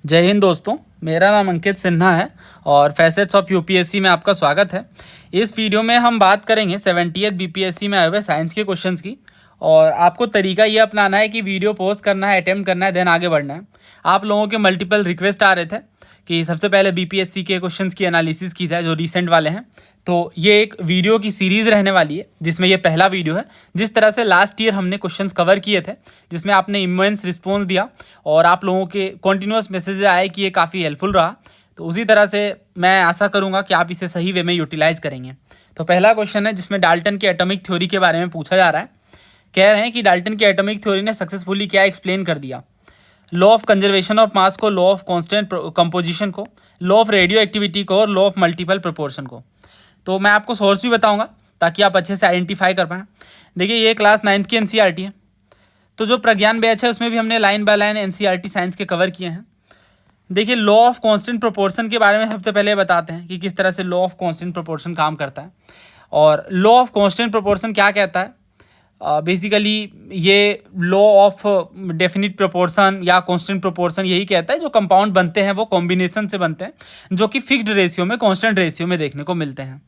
जय हिंद दोस्तों, मेरा नाम अंकित सिन्हा है और फैसेट्स ऑफ यूपीएससी में आपका स्वागत है। इस वीडियो में हम बात करेंगे 70th बीपीएससी में आए हुए साइंस के क्वेश्चंस की। और आपको तरीका ये अपनाना है कि वीडियो पोस्ट करना है, अटेम्प्ट करना है, देन आगे बढ़ना है। आप लोगों के मल्टीपल रिक्वेस्ट आ रहे थे कि सबसे पहले बीपीएससी के क्वेश्चंस की एनालिसिस की जाए जो रिसेंट वाले हैं। तो ये एक वीडियो की सीरीज़ रहने वाली है जिसमें ये पहला वीडियो है। जिस तरह से लास्ट ईयर हमने क्वेश्चंस कवर किए थे, जिसमें आपने इमेंस रिस्पॉन्स दिया और आप लोगों के कॉन्टिन्यूस मैसेज आए कि ये काफ़ी हेल्पफुल रहा, तो उसी तरह से मैं आशा करूँगा कि आप इसे सही वे में यूटिलाइज करेंगे। तो पहला क्वेश्चन है जिसमें डाल्टन की एटॉमिक थ्योरी के बारे में पूछा जा रहा है। कह रहे हैं कि डाल्टन की एटॉमिक थ्योरी ने सक्सेसफुली क्या एक्सप्लेन कर दिया। Law of conservation of mass को, लॉ ऑफ कांस्टेंट कंपोजिशन को, लॉ ऑफ रेडियो एक्टिविटी को और लॉ ऑफ मल्टीपल प्रोपोर्शन को। तो मैं आपको सोर्स भी बताऊंगा ताकि आप अच्छे से आइडेंटिफाई कर पाएँ। देखिए, ये क्लास 9th की एनसीईआरटी है, तो जो प्रज्ञान बैच है उसमें भी हमने line by line NCERT science के कवर किए हैं। देखिए, लॉ ऑफ कांस्टेंट प्रोपोर्शन के बारे में सबसे पहले बताते हैं कि किस तरह से लॉ ऑफ कांस्टेंट प्रोपोर्शन काम करता है। और लॉ ऑफ कांस्टेंट प्रोपोर्शन क्या कहता है, बेसिकली ये लॉ ऑफ डेफिनिट प्रोपोर्शन या कांस्टेंट प्रोपोर्शन यही कहता है जो कंपाउंड बनते हैं वो कॉम्बिनेशन से बनते हैं जो कि फिक्स्ड रेशियो में, कांस्टेंट रेशियो में देखने को मिलते हैं।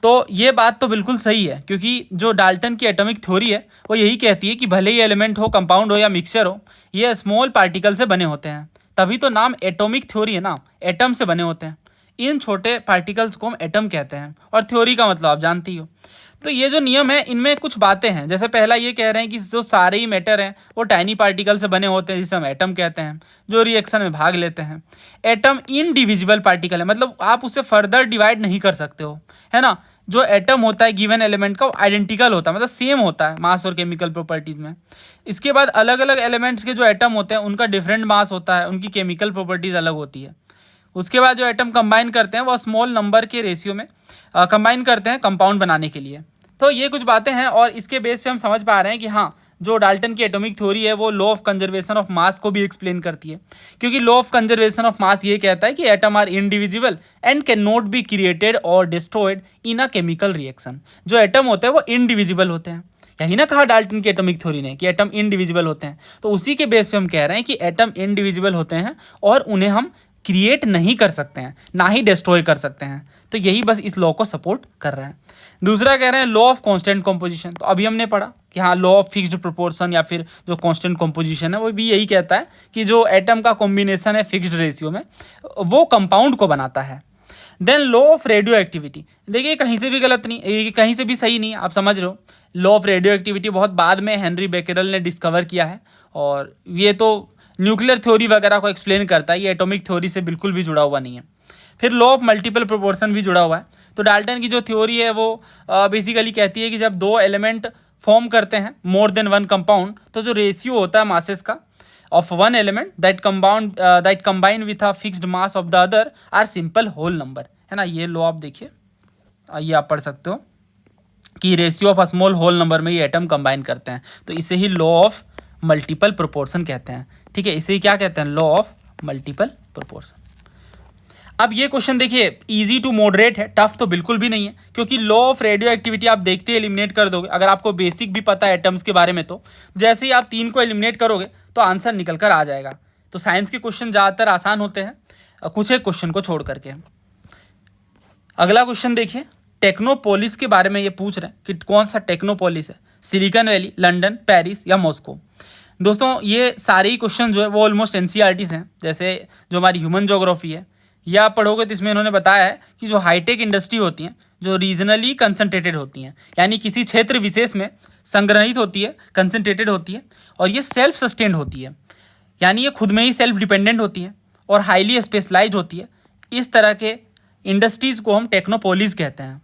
तो ये बात तो बिल्कुल सही है, क्योंकि जो डाल्टन की एटॉमिक थ्योरी है वो यही कहती है कि भले ही एलिमेंट हो, कंपाउंड हो या मिक्सचर हो, ये स्मॉल पार्टिकल से बने होते हैं। तभी तो नाम एटॉमिक थ्योरी है ना, एटम से बने होते हैं। इन छोटे पार्टिकल्स को हम एटम कहते हैं और थ्योरी का मतलब आप जानती हो। तो ये जो नियम है इनमें कुछ बातें हैं। जैसे पहला ये कह रहे हैं कि जो सारे ही मैटर हैं वो टाइनी पार्टिकल से बने होते हैं जिसे हम एटम कहते हैं, जो रिएक्शन में भाग लेते हैं। एटम इनडिविजिबल पार्टिकल है, मतलब आप उसे फर्दर डिवाइड नहीं कर सकते हो, है ना। जो एटम होता है गिवन एलिमेंट का, वो आइडेंटिकल होता है, मतलब सेम होता है मास और केमिकल प्रॉपर्टीज में। इसके बाद अलग अलग एलिमेंट्स के जो एटम होते हैं उनका डिफरेंट मास होता है, उनकी केमिकल प्रॉपर्टीज अलग होती है। उसके बाद जो एटम कंबाइन करते हैं वो स्मॉल नंबर के रेशियो में कंबाइन करते हैं कंपाउंड बनाने के लिए। तो ये कुछ बातें हैं और इसके बेस पे हम समझ पा रहे हैं कि हाँ, जो डाल्टन की एटॉमिक थ्योरी है वो law of conservation of mass को भी एक्सप्लेन करती है। क्योंकि law of conservation of mass ये कहता है कि atom are indivisible and can not be created और destroyed in a chemical reaction. जो एटम होते हैं वो इंडिविजिबल होते हैं, यही ना कहा डाल्टन की एटॉमिक थ्योरी ने कि एटम इंडिविजिबल होते हैं। तो उसी के बेस पे हम कह रहे हैं कि एटम इंडिविजिबल होते हैं और उन्हें हम क्रिएट नहीं कर सकते हैं, ना ही डिस्ट्रॉय कर सकते हैं। तो यही बस इस लॉ को सपोर्ट कर रहा है। दूसरा कह रहे हैं लॉ ऑफ कांस्टेंट कंपोजिशन। तो अभी हमने पढ़ा कि हाँ, लॉ ऑफ फिक्स्ड प्रोपोर्शन या फिर जो कांस्टेंट कंपोजिशन है वो भी यही कहता है कि जो एटम का कॉम्बिनेशन है फिक्स्ड रेशियो में वो कंपाउंड को बनाता है। Then law of radioactivity. देखिए, कहीं से भी गलत नहीं, ये कहीं से भी सही नहीं, आप समझ रहे हो। लॉ ऑफ रेडियो एक्टिविटी बहुत बाद में हेनरी बेकेरेल ने डिस्कवर किया है और ये तो न्यूक्लियर थ्योरी वगैरह को एक्सप्लेन करता है, ये एटॉमिक थ्योरी से बिल्कुल भी जुड़ा हुआ नहीं है। फिर लॉ ऑफ मल्टीपल प्रोपोर्शन भी जुड़ा हुआ है। तो डाल्टन की जो थ्योरी है वो बेसिकली कहती है कि जब दो एलिमेंट फॉर्म करते हैं मोर देन वन कंपाउंड, तो जो रेशियो होता है मासेस का of one element that combine with a fixed mass of the other are simple whole number, है ना। ये लॉ आप देखिए, ये आप पढ़ सकते हो कि ratio of a small whole number में ये एटम कंबाइन करते हैं। तो इसे ही लॉ ऑफ मल्टीपल प्रोपोर्शन कहते हैं, ठीक है। इसे ही क्या कहते हैं, लॉ ऑफ मल्टीपल प्रोपोर्शन। अब ये क्वेश्चन देखिए इजी टू मॉडरेट है, टफ तो बिल्कुल भी नहीं है, क्योंकि लॉ ऑफ रेडियो एक्टिविटी आप देखते ही एलिमिनेट कर दोगे। अगर आपको बेसिक भी पता है एटम्स के बारे में, तो जैसे ही आप 3 को एलिमिनेट करोगे तो आंसर निकल कर आ जाएगा। तो साइंस के क्वेश्चन ज़्यादातर आसान होते हैं, कुछ एक क्वेश्चन को छोड़ करके। अगला क्वेश्चन देखिए, टेक्नोपोलिस के बारे में ये पूछ रहे हैं कि कौन सा टेक्नोपोलिस है, सिलिकॉन वैली, लंदन, पेरिस या मॉस्को। दोस्तों, ये सारे ही क्वेश्चन जो है वो ऑलमोस्ट एनसीईआरटी हैं। जैसे जो हमारी ह्यूमन ज्योग्राफी है, यह आप पढ़ोगे तो इसमें इन्होंने बताया है कि जो हाईटेक इंडस्ट्री होती हैं, जो रीजनली कंसंट्रेटेड होती हैं, यानी किसी क्षेत्र विशेष में संग्रहित होती है, कंसंट्रेटेड होती है, और ये सेल्फ सस्टेन्ड होती है, यानी ये खुद में ही सेल्फ डिपेंडेंट होती है और हाईली स्पेशलाइज्ड होती है। इस तरह के इंडस्ट्रीज़ को हम टेक्नोपोलिस कहते हैं।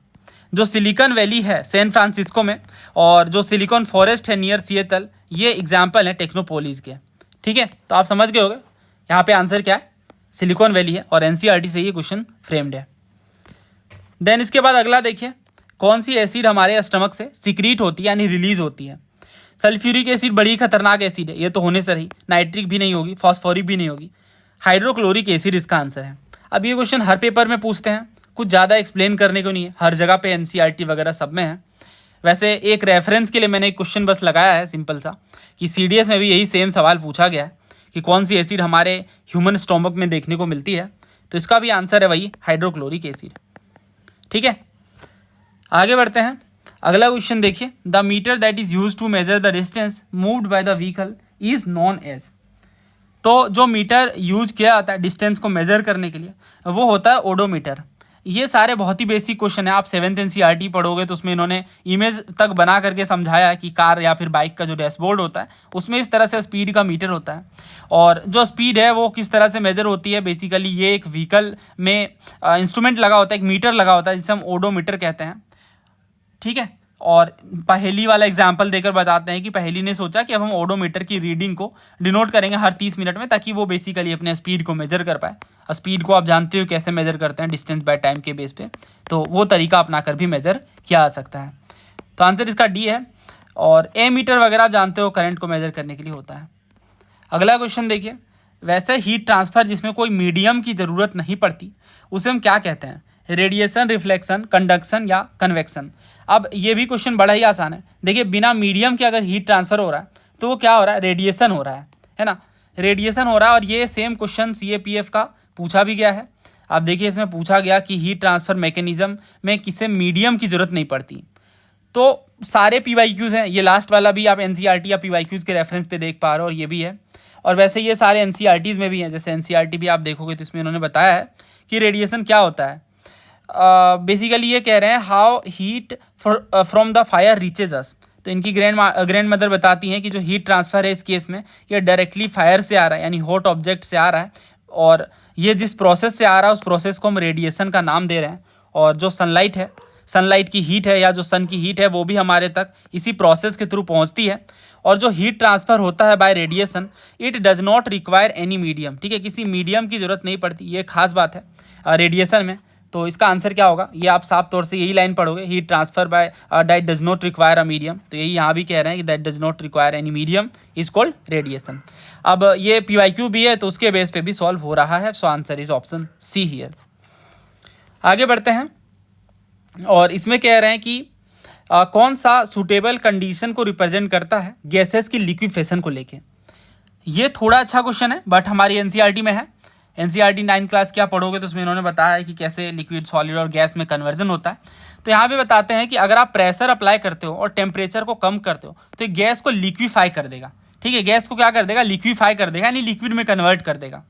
जो सिलिकॉन वैली है सैन फ्रांसिस्को में, और जो सिलिकॉन फॉरेस्ट है नियर सिएटल, ये एग्जाम्पल है टेक्नोपोलिस के, ठीक है। तो आप समझ गए होगे यहाँ पे आंसर क्या है, सिलिकॉन वैली है, और एनसीईआरटी से ये क्वेश्चन फ्रेम्ड है। देन इसके बाद अगला देखिए, कौन सी एसिड हमारे स्टमक से सीक्रीट होती है यानी रिलीज होती है। सल्फ्यूरिक एसिड बड़ी खतरनाक एसिड है, ये तो होने से रही। नाइट्रिक भी नहीं होगी, फॉस्फोरिक भी नहीं होगी, हाइड्रोक्लोरिक एसिड इसका आंसर है। अब ये क्वेश्चन हर पेपर में पूछते हैं, कुछ ज़्यादा एक्सप्लेन करने को नहीं है, हर जगह पे एनसीईआरटी वगैरह सब में है। वैसे एक रेफरेंस के लिए मैंने एक क्वेश्चन बस लगाया है सिंपल सा, कि सीडीएस में भी यही सेम सवाल पूछा गया है कि कौन सी एसिड हमारे ह्यूमन स्टोमक में देखने को मिलती है, तो इसका भी आंसर है वही हाइड्रोक्लोरिक एसिड। ठीक है, आगे बढ़ते हैं। अगला क्वेश्चन देखिए, the meter that is use to measure the distance moved by the vehicle is known as. तो जो मीटर यूज किया जाता है डिस्टेंस को मेजर करने के लिए वो होता है ओडोमीटर। ये सारे बहुत ही बेसिक क्वेश्चन है, आप 7th NCERT पढ़ोगे तो उसमें इन्होंने इमेज तक बना करके समझाया है कि कार या फिर बाइक का जो डैशबोर्ड होता है उसमें इस तरह से स्पीड का मीटर होता है, और जो स्पीड है वो किस तरह से मेजर होती है। बेसिकली ये एक व्हीकल में इंस्ट्रूमेंट लगा होता है, एक मीटर लगा होता है जिसे हम ओडोमीटर कहते हैं। ठीक है, और पहेली वाला एग्जाम्पल देकर बताते हैं कि पहेली ने सोचा कि अब हम ओडोमीटर की रीडिंग को डिनोट करेंगे हर 30 मिनट में, ताकि वो बेसिकली अपने स्पीड को मेजर कर पाए। स्पीड को आप जानते हो कैसे मेजर करते हैं, डिस्टेंस बाय टाइम के बेस पे, तो वो तरीका अपना कर भी मेजर किया जा सकता है। तो आंसर इसका डी है। और ए मीटर वगैरह आप जानते हो करंट को मेजर करने के लिए होता है। अगला क्वेश्चन देखिए, वैसे हीट ट्रांसफर जिसमें कोई मीडियम की ज़रूरत नहीं पड़ती उसे हम क्या कहते हैं? रेडिएशन, रिफ्लेक्शन, कंडक्शन या कन्वेक्शन। अब ये भी क्वेश्चन बड़ा ही आसान है। देखिए, बिना मीडियम के अगर हीट ट्रांसफर हो रहा है तो वो क्या हो रहा है? रेडिएशन हो रहा है ना, रेडिएशन हो रहा है। और ये सेम क्वेश्चन CAPF का पूछा भी गया है। अब देखिए, इसमें पूछा गया कि हीट ट्रांसफर मैकेनिज्म में किसे मीडियम की ज़रूरत नहीं पड़ती। तो सारे PYQs हैं, ये लास्ट वाला भी आप NCERT या PYQs के रेफरेंस पे देख पा रहे हो, और ये भी है। और वैसे ये सारे NCERTs में भी हैं, जैसे NCERT भी आप देखोगे तो इसमें उन्होंने बताया है कि रेडिएशन क्या होता है। बेसिकली ये कह रहे हैं how heat from the fire reaches us. तो इनकी ग्रैंड मदर बताती हैं कि जो हीट ट्रांसफ़र है इस केस में ये डायरेक्टली फायर से आ रहा है, यानी हॉट ऑब्जेक्ट से आ रहा है, और ये जिस प्रोसेस से आ रहा है उस प्रोसेस को हम रेडिएशन का नाम दे रहे हैं। और जो सनलाइट है, सनलाइट की हीट है या जो सन की हीट है वो भी हमारे तक इसी प्रोसेस के थ्रू पहुंचती है। और जो हीट ट्रांसफ़र होता है bye radiation, it does not require any medium. ठीक है, किसी मीडियम की ज़रूरत नहीं पड़ती, ये खास बात है रेडिएशन में। तो इसका आंसर क्या होगा? ये आप साफ तौर से यही लाइन पढ़ोगे, heat transfer by that does not require a medium. तो यही यहाँ भी कह रहे हैं कि that does not require any medium is called radiation. अब ये PYQ भी है तो उसके बेस पे भी सॉल्व हो रहा है। सो answer is option see here. आगे बढ़ते हैं, और इसमें कह रहे हैं कि कौन सा सुटेबल कंडीशन को रिप्रेजेंट करता है गैसेस की लिक्विफेशन को लेके। ये थोड़ा अच्छा क्वेश्चन है, बट हमारी NCERT में है। NCERT 9th क्लास क्या पढ़ोगे तो उसमें इन्होंने बताया है कि कैसे लिक्विड, सॉलिड और गैस में कन्वर्जन होता है। तो यहाँ भी बताते हैं कि अगर आप प्रेशर अप्लाई करते हो और टेम्परेचर को कम करते हो तो ये गैस को लिक्विफाई कर देगा। ठीक है, गैस को क्या कर देगा? लिक्विफाई कर देगा, यानी लिक्विड में कन्वर्ट कर देगा।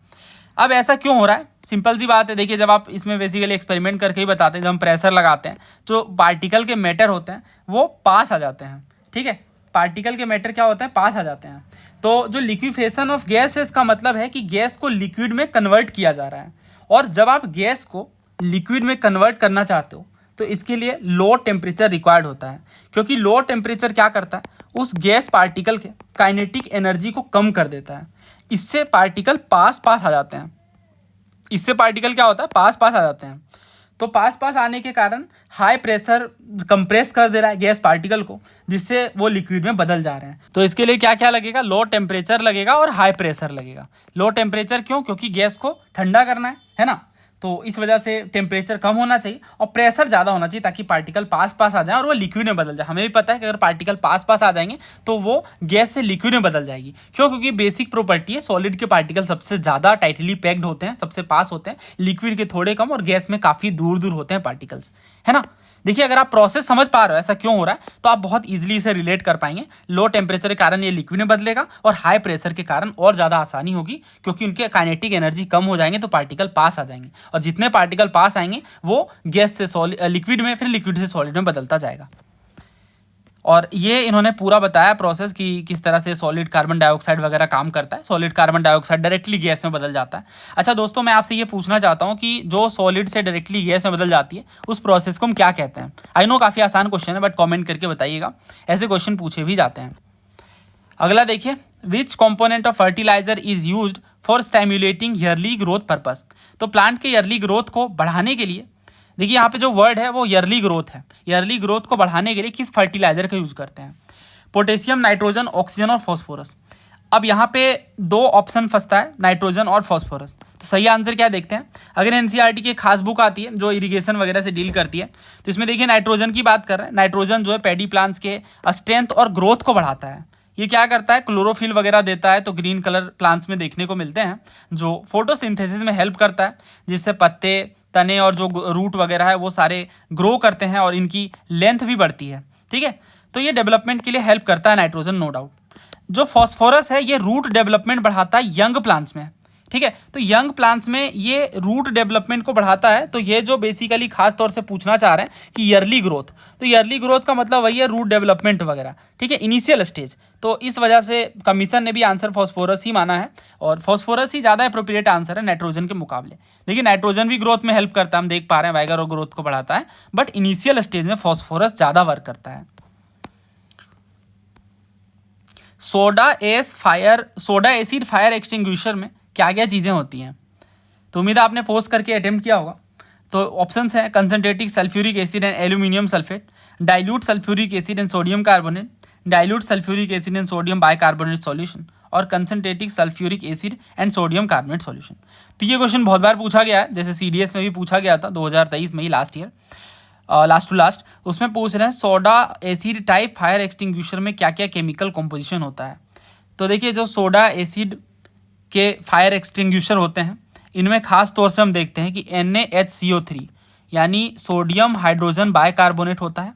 अब ऐसा क्यों हो रहा है? सिंपल सी बात है। देखिए, जब आप इसमें बेसिकली एक्सपेरिमेंट करके ही बताते हैं, जब हम प्रेशर लगाते हैं जो पार्टिकल के मैटर होते हैं वो पास आ जाते हैं। ठीक है, पार्टिकल के मैटर क्या होते हैं? पास आ जाते हैं। तो जो लिक्विफेशन ऑफ गैस है इसका मतलब है कि गैस को लिक्विड में कन्वर्ट किया जा रहा है। और जब आप गैस को लिक्विड में कन्वर्ट करना चाहते हो तो इसके लिए लो टेम्परेचर रिक्वायर्ड होता है, क्योंकि लो टेम्परेचर क्या करता है? उस गैस पार्टिकल के काइनेटिक एनर्जी को कम कर देता है। इससे पार्टिकल पास आ जाते हैं। इससे पार्टिकल क्या होता है? पास आ जाते हैं। तो पास आने के कारण हाई प्रेशर कंप्रेस कर दे रहा है गैस पार्टिकल को, जिससे वो लिक्विड में बदल जा रहे हैं। तो इसके लिए क्या क्या लगेगा? लो टेम्परेचर लगेगा और हाई प्रेशर लगेगा। लो टेम्परेचर क्यों? क्योंकि गैस को ठंडा करना है ना, तो इस वजह से टेम्परेचर कम होना चाहिए और प्रेशर ज़्यादा होना चाहिए, ताकि पार्टिकल पास आ जाए और वो लिक्विड में बदल जाए। हमें भी पता है कि अगर पार्टिकल पास आ जाएंगे तो वो गैस से लिक्विड में बदल जाएगी। क्यों? क्योंकि बेसिक प्रॉपर्टी है, सॉलिड के पार्टिकल सबसे ज़्यादा टाइटली पैक्ड होते हैं, सबसे पास होते हैं, लिक्विड के थोड़े कम, और गैस में काफ़ी दूर होते हैं पार्टिकल्स, है ना। देखिए, अगर आप प्रोसेस समझ पा रहे हो ऐसा क्यों हो रहा है तो आप बहुत इजीली इसे रिलेट कर पाएंगे। लो टेम्परेचर के कारण ये लिक्विड में बदलेगा और हाई प्रेशर के कारण और ज़्यादा आसानी होगी, क्योंकि उनके काइनेटिक एनर्जी कम हो जाएंगे तो पार्टिकल पास आ जाएंगे, और जितने पार्टिकल पास आएंगे वो गैस से लिक्विड में, फिर लिक्विड से सॉलिड में बदलता जाएगा। और ये इन्होंने पूरा बताया प्रोसेस कि किस तरह से सॉलिड कार्बन डाइऑक्साइड वगैरह काम करता है। Solid carbon dioxide directly gas में बदल जाता है। अच्छा दोस्तों, मैं आपसे ये पूछना चाहता हूँ कि जो सॉलिड से डायरेक्टली गैस में बदल जाती है उस प्रोसेस को हम क्या कहते हैं? आई नो काफ़ी आसान क्वेश्चन है, बट कॉमेंट करके बताइएगा, ऐसे क्वेश्चन पूछे भी जाते हैं। अगला देखिए, which component of fertilizer is used for stimulating early growth purpose. तो प्लांट के ईयरली ग्रोथ को बढ़ाने के लिए, देखिए यहाँ पे जो वर्ड है वो ईयरली ग्रोथ है। ईयरली ग्रोथ को बढ़ाने के लिए किस फर्टिलाइजर का यूज करते हैं? पोटेशियम, नाइट्रोजन, ऑक्सीजन और फॉस्फोरस। अब यहाँ पे दो ऑप्शन फंसता है, नाइट्रोजन और फॉस्फोरस। तो सही आंसर क्या देखते हैं? अगर NCERT की खास बुक आती है जो इरिगेशन वगैरह से डील करती है तो इसमें देखिए नाइट्रोजन की बात कर रहे हैं। नाइट्रोजन जो है पैडी प्लांट्स के स्ट्रेंथ और ग्रोथ को बढ़ाता है, ये क्या करता है, क्लोरोफिल वगैरह देता है, तो ग्रीन कलर प्लांट्स में देखने को मिलते हैं, जो फोटोसिंथेसिस में हेल्प करता है, जिससे पत्ते, तने और जो रूट वगैरह है वो सारे ग्रो करते हैं और इनकी लेंथ भी बढ़ती है। ठीक है, तो ये डेवलपमेंट के लिए हेल्प करता है नाइट्रोजन, नो डाउट। जो फॉस्फोरस है ये रूट डेवलपमेंट बढ़ाता है यंग प्लांट्स में। ठीक है, तो यंग प्लांट्स में ये रूट डेवलपमेंट को बढ़ाता है। तो ये जो बेसिकली खास तौर से पूछना चाह रहे हैं कि ईयरली ग्रोथ, तो ईयरली ग्रोथ का मतलब वही है रूट डेवलपमेंट वगैरह। ठीक है, इनिशियल स्टेज। तो इस वजह से कमीशन ने भी आंसर फॉस्फोरस ही माना है, और फॉस्फोरस ही ज़्यादा अप्रोप्रिएट आंसर है नाइट्रोजन के मुकाबले। देखिए नाइट्रोजन भी ग्रोथ में हेल्प करता है, हम देख पा रहे हैं वाइगर और ग्रोथ को बढ़ाता है, बट इनिशियल स्टेज में फॉस्फोरस ज़्यादा वर्क करता है। सोडा एसिड फायर एक्सटिंग्विशर में क्या क्या चीज़ें होती हैं, तो उम्मीद है आपने पोस्ट करके अटेम्प्ट किया होगा। तो ऑप्शंस हैं concentrating sulphuric acid and aluminium sulphate, dilute sulphuric acid and sodium carbonate, dilute sulphuric acid and sodium bicarbonate solution, और concentrating sulphuric acid and sodium carbonate solution. तो ये क्वेश्चन बहुत बार पूछा गया है, जैसे CDS में भी पूछा गया था 2023 में ही, last year, last two last. उसमें पूछ रहे हैं soda acid type fire extinguisher में क्या क्या केमिकल कॉम्पोजिशन होता है। तो देखिए जो सोडा एसिड के फायर एक्सटिंग्विशर होते हैं, इनमें खास तौर से हम देखते हैं कि NaHCO3 यानी सोडियम हाइड्रोजन बाइकार्बोनेट होता है,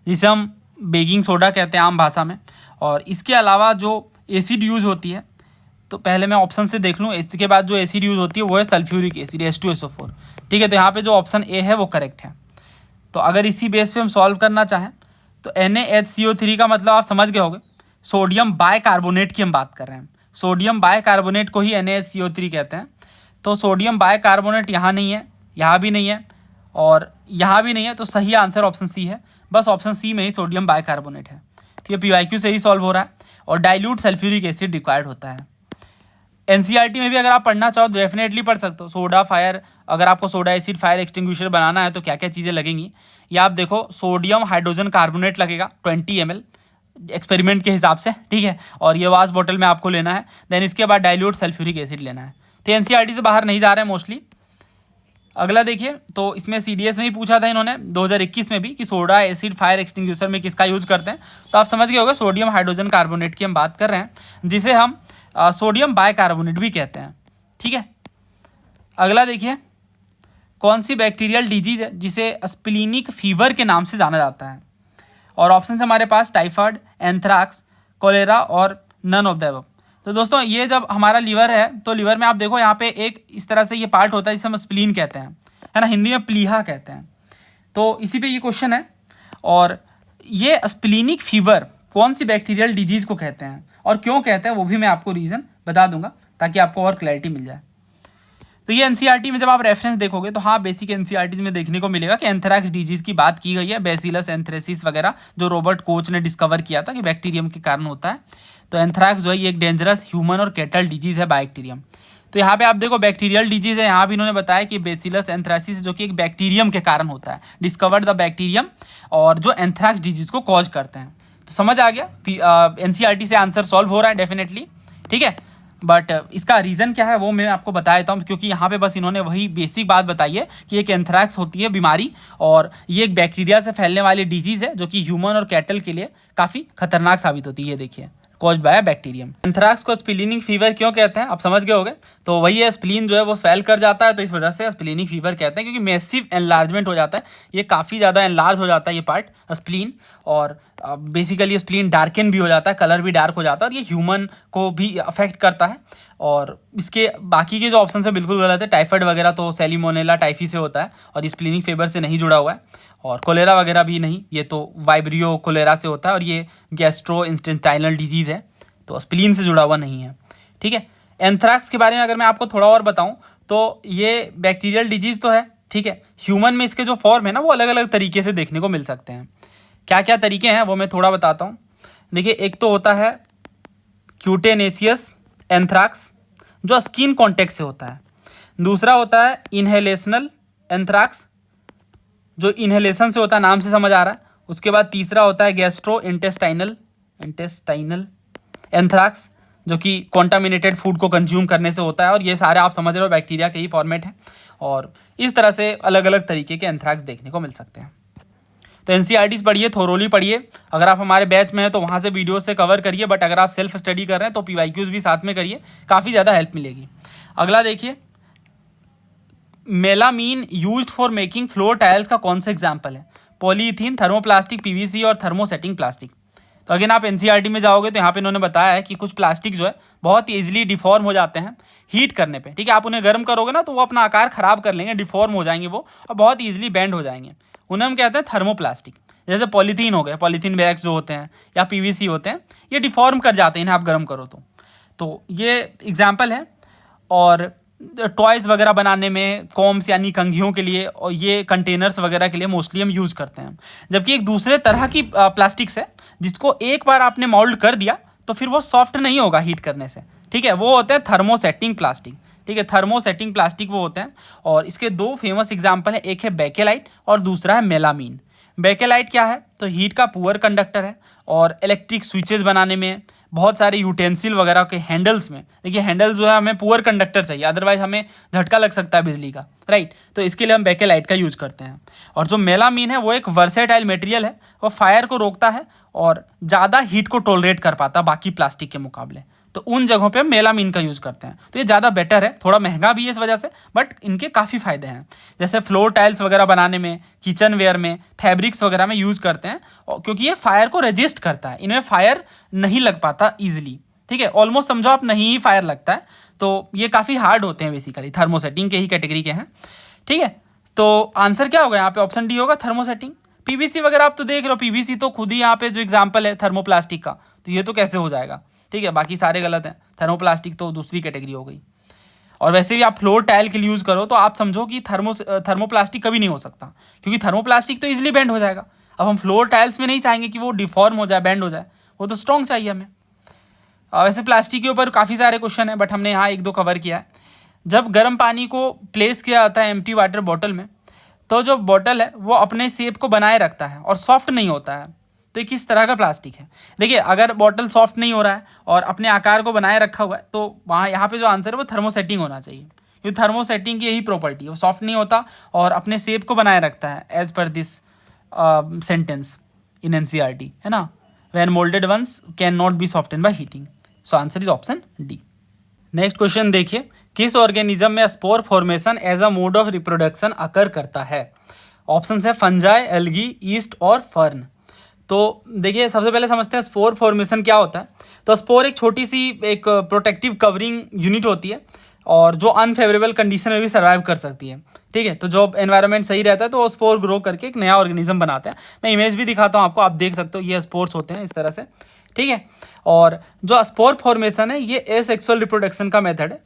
जिसे हम बेकिंग सोडा कहते हैं आम भाषा में। और इसके अलावा जो एसिड यूज़ होती है, तो पहले मैं ऑप्शन से देख लूँ, इसके बाद जो एसिड यूज़ होती है वो है सल्फ्यूरिक एसिड H2SO4। ठीक है, तो यहाँ पे जो ऑप्शन ए है वो करेक्ट है। तो अगर इसी बेस पे हम सॉल्व करना चाहें तो NaHCO3 का मतलब आप समझ गए होंगे, सोडियम बाइकार्बोनेट की हम बात कर रहे हैं। सोडियम बाइकार्बोनेट को ही NaHCO3 कहते हैं। तो सोडियम बाइकार्बोनेट यहाँ नहीं है, यहाँ भी नहीं है, और यहाँ भी नहीं है, तो सही आंसर ऑप्शन सी है। बस ऑप्शन सी में ही सोडियम बाइकार्बोनेट है। तो ये PYQ से ही सॉल्व हो रहा है, और डाइल्यूट सल्फ्यूरिक एसिड रिक्वायर्ड होता है। NCERT में भी अगर आप पढ़ना चाहो तो डेफिनेटली पढ़ सकते हो। सोडा फायर, अगर आपको सोडा एसिड फायर एक्सटिंग्विशर बनाना है तो क्या क्या चीज़ें लगेंगी, या आप देखो सोडियम हाइड्रोजन कार्बोनेट लगेगा 20 ml एक्सपेरिमेंट के हिसाब से। ठीक है, और ये वास बॉटल में आपको लेना है। देन इसके बाद डाइल्यूट सल्फ्यूरिक एसिड लेना है। तो NCERT से बाहर नहीं जा रहे हैं मोस्टली। अगला देखिए, तो इसमें CDS में ही पूछा था इन्होंने 2021 में भी कि सोडा एसिड फायर एक्सटिंग्विशर में किसका यूज करते हैं। तो आप समझ गए होगा सोडियम हाइड्रोजन कार्बोनेट की हम बात कर रहे हैं, जिसे हम सोडियम बाइकार्बोनेट भी कहते हैं। ठीक है, अगला देखिए, कौन सी बैक्टीरियल डिजीज है जिसे स्प्लीनिक फीवर के नाम से जाना जाता है। और ऑप्शन हमारे पास टाइफाइड, एंथ्राक्स, कोलेरा और नन ऑफ द अबव। तो दोस्तों ये जब हमारा लीवर है, तो लीवर में आप देखो यहाँ पे एक इस तरह से ये पार्ट होता है जिसे हम स्प्लीन कहते हैं, है ना, हिंदी में प्लीहा कहते हैं। तो इसी पे ये क्वेश्चन है। और ये स्प्लीनिक फीवर कौन सी बैक्टीरियल डिजीज को कहते हैं और क्यों कहते हैं, वो भी मैं आपको रीज़न बता दूंगा ताकि आपको और क्लैरिटी मिल जाए। तो ये NCERT में जब आप रेफरेंस देखोगे तो हाँ, बेसिक NCERT में देखने को मिलेगा कि एंथ्रैक्स डिजीज की बात की गई है, बैसिलस एंथ्रेसिस वगैरह, जो रॉबर्ट कोच ने डिस्कवर किया था कि बैक्टीरियम के कारण होता है। तो एंथ्रैक्स जो है ये एक डेंजरस ह्यूमन और कैटल डिजीज है बैक्टीरियम। तो यहाँ पे आप देखो बैक्टीरियल डिजीज है, यहाँ भी इन्होंने बताया कि बैसिलस एंथ्रेसिस जो कि एक बैक्टीरियम के कारण होता है, डिस्कवर्ड द बैक्टीरियम, और जो एंथ्रैक्स डिजीज को कॉज करते हैं। तो समझ आ गया, NCERT से आंसर सॉल्व हो रहा है डेफिनेटली। ठीक है, बट इसका रीज़न क्या है वो मैं आपको बता देता हूँ, क्योंकि यहाँ पे बस इन्होंने वही बेसिक बात बताई है कि एक एंथ्रैक्स होती है बीमारी, और ये एक बैक्टीरिया से फैलने वाली डिजीज़ है जो कि ह्यूमन और कैटल के लिए काफ़ी खतरनाक साबित होती है। देखिए, कॉज्ड बाय बैक्टीरियम। एंथ्रैक्स को स्प्लीनिक फीवर क्यों कहते हैं, आप समझ गए होंगे। तो वही है, स्प्लीन जो है वो स्वेल कर जाता है, तो इस वजह से स्प्लीनिक फीवर कहते हैं, क्योंकि मैसिव एनलार्जमेंट हो जाता है, ये काफ़ी ज़्यादा एनलार्ज हो जाता है ये पार्ट स्प्लीन, और बेसिकली स्प्लीन डार्कन भी हो जाता है, कलर भी डार्क हो जाता है, और ये ह्यूमन को भी अफेक्ट करता है। और इसके बाकी के जो ऑप्शन है बिल्कुल गलत है। टाइफाइड वगैरह तो सैलिमोनेला टाइफी से होता है और स्प्लीनिक फीवर से नहीं जुड़ा हुआ है, और कोलेरा वगैरह भी नहीं, ये तो वाइब्रियो कोलेरा से होता है, और ये गैस्ट्रो इंटेस्टाइनल डिजीज़ है, तो स्प्लीन से जुड़ा हुआ नहीं है। ठीक है, एंथ्रैक्स के बारे में अगर मैं आपको थोड़ा और बताऊं तो ये बैक्टीरियल डिजीज़ तो है, ठीक है, ह्यूमन में इसके जो फॉर्म है ना वो अलग अलग तरीके से देखने को मिल सकते हैं। क्या क्या तरीके हैं वो मैं थोड़ा बताता हूँ। देखिए, एक तो होता है क्यूटेनेसियस एंथ्रैक्स जो स्किन कॉन्टेक्ट से होता है, दूसरा होता है इनहेलेशनल एंथ्रैक्स जो इनहेलेशन से होता है, नाम से समझ आ रहा है। उसके बाद तीसरा होता है गैस्ट्रो इंटेस्टाइनल एंथ्रैक्स जो कि कॉन्टामिनेटेड फूड को कंज्यूम करने से होता है, और ये सारे आप समझ रहे हो बैक्टीरिया के ही फॉर्मेट हैं, और इस तरह से अलग अलग तरीके के एंथ्रैक्स देखने को मिल सकते हैं। तो एनसीईआरटीज़ पढ़िए, थोरोली पढ़िए। अगर आप हमारे बैच में हैं तो वहाँ से वीडियो से कवर करिए, बट अगर आप सेल्फ स्टडी कर रहे हैं तो पीवाईक्यूज़ भी साथ में करिए, काफ़ी ज़्यादा हेल्प मिलेगी। अगला देखिए, melamine used for making floor tiles का कौन सा एग्जाम्पल है? पॉलीथीन, थर्मोप्लास्टिक, पीवीसी और थर्मोसेटिंग प्लास्टिक। तो अगेन आप एनसीईआरटी में जाओगे तो यहाँ पे इन्होंने बताया है कि कुछ प्लास्टिक जो है बहुत ही ईजिली डिफॉर्म हो जाते हैं हीट करने पे, ठीक है। आप उन्हें गर्म करोगे ना तो वो अपना आकार खराब कर लेंगे, डिफॉर्म हो जाएंगे वो, और बहुत ईजिली बेंड हो जाएंगे। उन्हें हम कहते हैं थर्मोप्लास्टिक। जैसे पॉलीथीन हो गए, पॉलीथीन बैग्स जो होते हैं या पीवीसी होते हैं, ये डिफॉर्म कर जाते हैं इन्हें आप गर्म करो तो ये एग्जाम्पल है। और टॉयज़ वगैरह बनाने में, कॉम्स यानी कंघियों के लिए, और ये कंटेनर्स वगैरह के लिए मोस्टली हम यूज़ करते हैं। जबकि एक दूसरे तरह की प्लास्टिक्स है जिसको एक बार आपने मोल्ड कर दिया तो फिर वो सॉफ्ट नहीं होगा हीट करने से, ठीक है। वो होते हैं थर्मोसेटिंग प्लास्टिक, ठीक है। थर्मोसेटिंग प्लास्टिक वो होते हैं, और इसके दो फेमस एग्जाम्पल है, एक है बेकेलाइट और दूसरा है मेलामीन। बेकेलाइट क्या है? तो हीट का पुअर कंडक्टर है, और इलेक्ट्रिक स्विचेस बनाने में, बहुत सारे यूटेंसिल वगैरह के हैंडल्स में, देखिए हैंडल जो है हमें पुअर कंडक्टर चाहिए, अदरवाइज हमें झटका लग सकता है बिजली का, राइट। तो इसके लिए हम बेकेलाइट का यूज करते हैं। और जो मेलामीन है वो एक वर्सेटाइल मटेरियल है, वो फायर को रोकता है और ज़्यादा हीट को टॉलरेट कर पाता है बाकी प्लास्टिक के मुकाबले। तो उन जगहों पे हम मेलामीन का यूज़ करते हैं। तो ये ज़्यादा बेटर है, थोड़ा महंगा भी है इस वजह से, बट इनके काफ़ी फ़ायदे हैं। जैसे फ्लोर टाइल्स वगैरह बनाने में, किचन वेयर में, फैब्रिक्स वगैरह में यूज़ करते हैं, क्योंकि ये फायर को रेजिस्ट करता है, इनमें फायर नहीं लग पाता ईजिली, ठीक है। ऑलमोस्ट समझो आप नहीं ही फायर लगता है, तो ये काफ़ी हार्ड होते हैं, बेसिकली थर्मोसेटिंग के ही कैटेगरी के हैं, ठीक है। तो आंसर क्या होगा यहाँ पे? ऑप्शन डी होगा, थर्मोसेटिंग। पीवीसी वगैरह आप तो देख रहे हो, पीवीसी तो खुद ही यहाँ पे जो एग्जाम्पल है थर्मोप्लास्टिक का, तो ये तो कैसे हो जाएगा, ठीक है। बाकी सारे गलत हैं, थर्मोप्लास्टिक तो दूसरी कैटेगरी हो गई। और वैसे भी आप फ्लोर टाइल के लिए यूज़ करो तो आप समझो कि थर्मोप्लास्टिक कभी नहीं हो सकता, क्योंकि थर्मोप्लास्टिक तो इजीली बेंड हो जाएगा। अब हम फ्लोर टाइल्स में नहीं चाहेंगे कि वो डिफॉर्म हो जाए, बेंड हो जाए, वो तो स्ट्रॉन्ग चाहिए हमें। वैसे प्लास्टिक के ऊपर काफ़ी सारे क्वेश्चन हैं, बट हमने यहाँ एक दो कवर किया है। जब गर्म पानी को प्लेस किया जाता है एम्प्टी वाटर बॉटल में, तो जो बॉटल है वो अपने शेप को बनाए रखता है और सॉफ्ट नहीं होता है। तो ये किस तरह का प्लास्टिक है? देखिए, अगर बॉटल सॉफ्ट नहीं हो रहा है और अपने आकार को बनाए रखा हुआ है, तो वहाँ यहाँ पे जो आंसर है वो थर्मोसेटिंग होना चाहिए, क्योंकि थर्मोसेटिंग की यही प्रॉपर्टी है, वो सॉफ्ट नहीं होता और अपने शेप को बनाए रखता है, as per this sentence in NCERT, है ना। When moulded once can not be soften by heating. So answer is option D. Next question देखिए, किस ऑर्गेनिज्म में spore formation as a mode of reproduction occur करता है? Option है fungi, algae, yeast और fern. तो देखिए, सबसे पहले समझते हैं स्पोर फॉर्मेशन क्या होता है। तो स्पोर एक छोटी सी एक प्रोटेक्टिव कवरिंग यूनिट होती है, और जो अनफेवरेबल कंडीशन में भी सर्वाइव कर सकती है, ठीक है। तो जब एनवायरनमेंट सही रहता है तो वो स्पोर ग्रो करके एक नया ऑर्गेनिज्म बनाते हैं। मैं इमेज भी दिखाता हूँ आपको, आप देख सकते हो, ये स्पोर्स होते हैं इस तरह से, ठीक है। और जो स्पोर फॉर्मेशन है ये एसेक्सुअल रिप्रोडक्शन का मेथड है।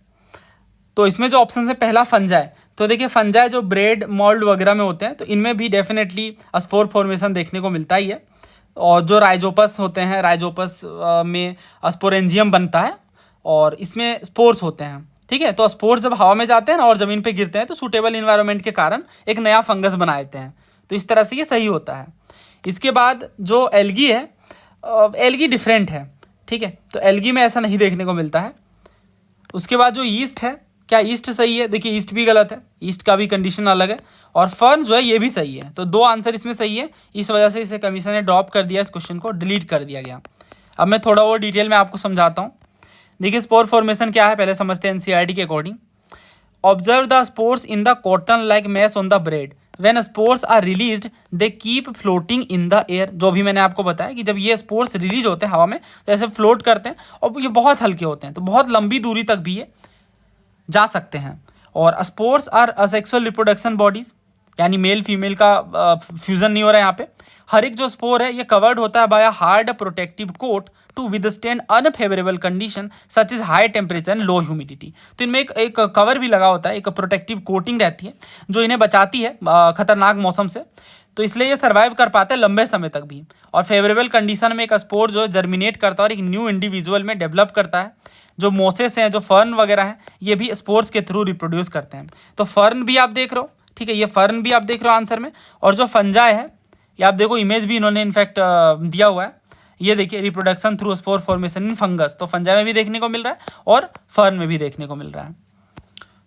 तो इसमें जो ऑप्शन है पहला फंजाई, तो देखिए फंजाई जो ब्रेड मोल्ड वगैरह में होते हैं, तो इनमें भी डेफिनेटली स्पोर फॉर्मेशन देखने को मिलता ही है। और जो राइजोपस होते हैं, राइजोपस में स्पोरेंजियम बनता है और इसमें स्पोर्स होते हैं, ठीक है। तो स्पोर्स जब हवा में जाते हैं ना और ज़मीन पे गिरते हैं तो सूटेबल इन्वायरमेंट के कारण एक नया फंगस बना देते हैं। तो इस तरह से ये सही होता है। इसके बाद जो एल्गी है, एल्गी डिफरेंट है, ठीक है। तो एल्गी में ऐसा नहीं देखने को मिलता है। उसके बाद जो ईस्ट है, क्या ईस्ट सही है? देखिए ईस्ट भी गलत है, ईस्ट का भी कंडीशन अलग है। और फर्न जो है ये भी सही है। तो दो आंसर इसमें सही है, इस वजह से इसे कमीशन ने ड्रॉप कर दिया, इस क्वेश्चन को डिलीट कर दिया गया। अब मैं थोड़ा और डिटेल में आपको समझाता हूँ। देखिए स्पोर फॉर्मेशन क्या है पहले समझते हैं एनसीईआरटी के according. Observe the spores in the cotton like mass on the bread, when spores are released they keep floating in the air. जो भी मैंने आपको बताया कि जब ये स्पोर्स रिलीज होते हैं हवा में तो ऐसे फ्लोट करते हैं, और ये बहुत हल्के होते हैं, तो बहुत लंबी दूरी तक भी ये जा सकते हैं। और spores are asexual reproduction bodies, यानी मेल फीमेल का फ्यूजन नहीं हो रहा है यहाँ पे। हर एक जो स्पोर है ये कवर्ड होता है by a hard protective coat to withstand unfavourable condition such is high temperature and low humidity. तो इनमें एक कवर भी लगा होता है, एक प्रोटेक्टिव कोटिंग रहती है जो इन्हें बचाती है खतरनाक मौसम से। तो इसलिए ये सर्वाइव कर पाते हैं लंबे समय तक भी। और फेवरेबल कंडीशन में एक स्पोर जो है जर्मिनेट करता है और एक न्यू इंडिविजुअल में डेवलप करता है। जो मोसेस हैं, जो फर्न वगैरह हैं, ये भी स्पोर्स के थ्रू रिप्रोड्यूस करते हैं। तो फर्न भी आप देख रहे हो, ठीक है, ये फर्न भी आप देख रहे हो आंसर में। और जो फंजाई है ये आप देखो, इमेज भी इन्होंने इनफैक्ट दिया हुआ है, ये देखिए reproduction through spore formation in fungus. तो फंजाई में भी देखने को मिल रहा है और फर्न में भी देखने को मिल रहा है।